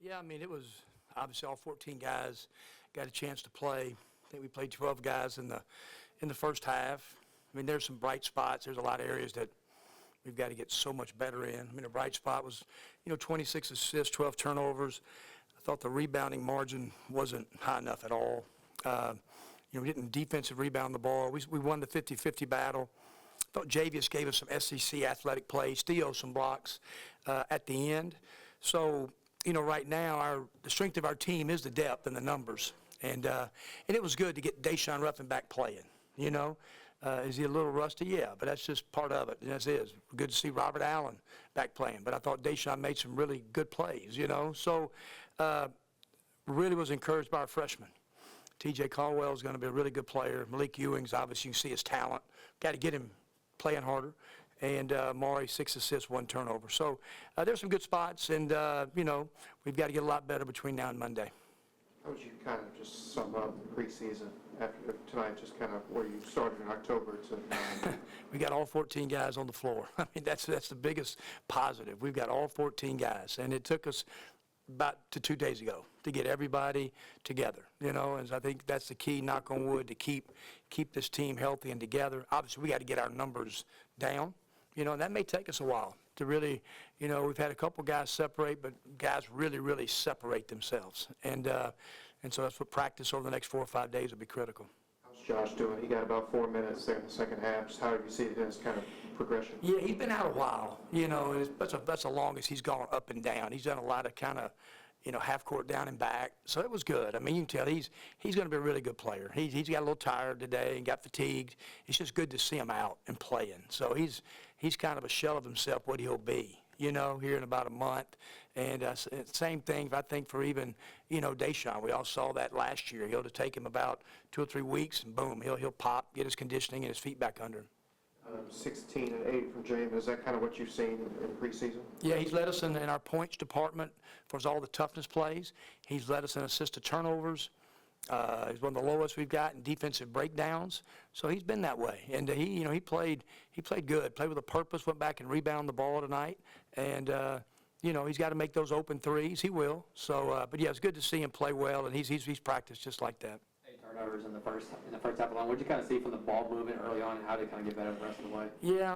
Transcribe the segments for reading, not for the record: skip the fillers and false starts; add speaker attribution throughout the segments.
Speaker 1: Yeah, I mean, it was obviously all 14 guys got a chance to play. I think we played 12 guys in the first half. I mean, there's some bright spots. There's a lot of areas that we've got to get so much better in. I mean, a bright spot was, 26 assists, 12 turnovers. I thought the rebounding margin wasn't high enough at all. We didn't defensive rebound the ball. We won the 50-50 battle. I thought Javius gave us some SEC athletic play, steals some blocks at the end. So, right now the strength of our team is the depth and the numbers. And it was good to get Deshaun Ruffin back playing, Is he a little rusty? Yeah, but that's just part of it, and that's it. Good to see Robert Allen back playing, but I thought Deshaun made some really good plays, So really was encouraged by our freshmen. T.J. Caldwell is going to be a really good player. Malik Ewing's, obviously, you can see his talent. Got to get him playing harder. And Maury, 6 assists, 1 turnover. So there's some good spots, and, we've got to get a lot better between now and Monday.
Speaker 2: How would you kind of just sum up the preseason after tonight, just kind of where you started in October to
Speaker 1: We got all 14 guys on the floor. I mean, that's the biggest positive. We've got all 14 guys, and it took us about 2 days ago to get everybody together, and I think that's the key, knock on wood, to keep this team healthy and together. Obviously, we got to get our numbers down, and that may take us a while to really, we've had a couple guys separate, but guys really, really separate themselves. And so that's what practice over the next 4 or 5 days will be critical.
Speaker 2: How's Josh doing? He got about 4 minutes there in the second half. Just how have you seen his kind of progression?
Speaker 1: Yeah, he's been out a while, and that's the longest he's gone up and down. He's done a lot of kind of, half court down and back. So it was good. I mean, you can tell he's going to be a really good player. He's got a little tired today and got fatigued. It's just good to see him out and playing. So he's kind of a shell of himself, what he'll be, here in about a month. And same thing, I think, for even, Deshaun. We all saw that last year. He'll take him about 2 or 3 weeks, and boom, he'll pop, get his conditioning and his feet back under him.
Speaker 2: 16 and 8 from James. Is that kind of what you've seen in preseason?
Speaker 1: Yeah, he's led us in our points department for all the toughness plays. He's led us in assist to turnovers. He's one of the lowest we've got in defensive breakdowns. So he's been that way, and he played good, played with a purpose, went back and rebounded the ball tonight, and he's got to make those open threes. He will. So, but yeah, it's good to see him play well, and he's practiced just like that.
Speaker 3: 8 turnovers in the first half alone. What did you kind of see from the ball movement early on, and how did it kind of get better the rest of the way?
Speaker 1: Yeah,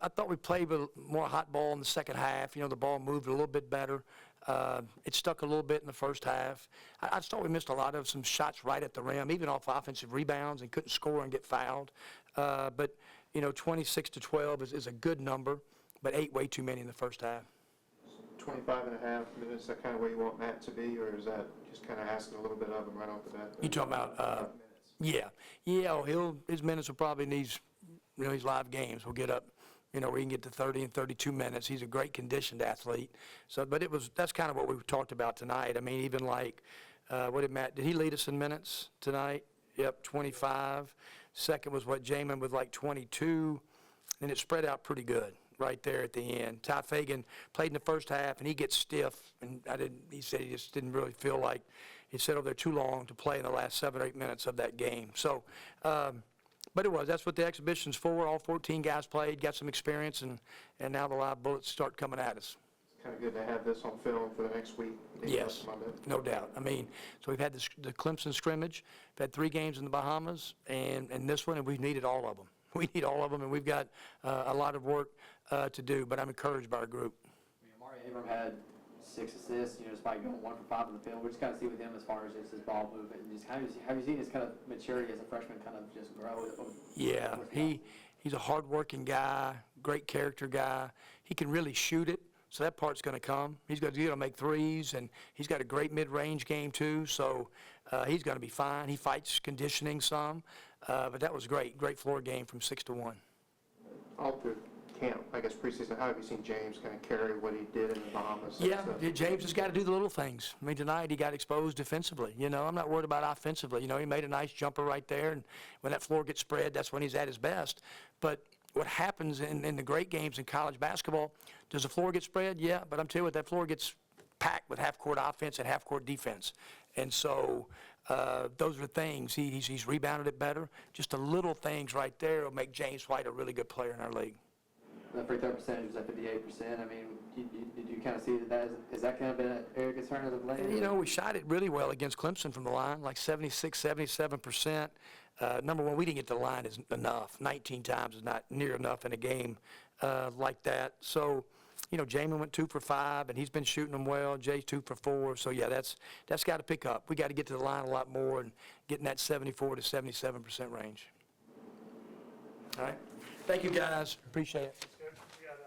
Speaker 1: I thought we played with more hot ball in the second half. The ball moved a little bit better. It stuck a little bit in the first half. I just thought we missed a lot of some shots right at the rim, even off offensive rebounds, and couldn't score and get fouled. But 26 to 12 is a good number, but 8 way too many in the first half.
Speaker 2: 25 and a half minutes, is that kind of where you want Matt to be, or is that just kind of asking a little bit of him right off the bat?
Speaker 1: You talking about, his minutes will probably need, these live games will get up, where he can get to 30 and 32 minutes. He's a great conditioned athlete. So, but that's kind of what we talked about tonight. I mean, even like, did he lead us in minutes tonight? Yep, 25. Second was Jamin with like 22, and it spread out pretty good right there at the end. Ty Fagan played in the first half, and he gets stiff, and he said he just didn't really feel like he sat over there too long to play in the last 7 or 8 minutes of that game. So, but that's what the exhibition's for. All 14 guys played, got some experience, and now the live bullets start coming at us.
Speaker 2: It's kind of good to have this on film for the next week.
Speaker 1: Yes, no doubt. I mean, so we've had the Clemson scrimmage, we've had 3 games in the Bahamas, and this one, and we've needed all of them. We need all of them, and we've got a lot of work to do, but I'm encouraged by our group.
Speaker 3: Amari Abram had 6 assists, despite going 1 for 5 in the field. We're just kind of see with him as far as just his ball movement, and just have you seen his kind of maturity as a freshman kind of just grow?
Speaker 1: Yeah, he's a hard-working guy, great character guy. He can really shoot it, so that part's going to come. He's going to make threes, and he's got a great mid-range game too, so he's going to be fine. He fights conditioning some, but that was great floor game from 6 to 1.
Speaker 2: All through camp, I guess preseason, how have you seen James kind of carry what he did in the Bahamas?
Speaker 1: Yeah, James has got to do the little things. I mean, tonight he got exposed defensively. I'm not worried about offensively. He made a nice jumper right there, and when that floor gets spread, that's when he's at his best. But what happens in the great games in college basketball, does the floor get spread? Yeah, but I'm telling you what, that floor gets packed with half-court offense and half-court defense. And so those are things. He's rebounded it better. Just the little things right there will make James White a really good player in our league.
Speaker 3: the free throw percentage was at 58%. I mean, did you kind of see is that kind of been an area of concern as of late?
Speaker 1: You know, we shot it really well against Clemson from the line, like 76, 77%. Number one, we didn't get to the line is enough. 19 times is not near enough in a game like that. So, you know, Jamin went 2 for 5, and he's been shooting them well. Jay's 2 for 4. So, yeah, that's got to pick up. We got to get to the line a lot more and get in that 74 to 77% range. All right. Thank you, guys. Appreciate it.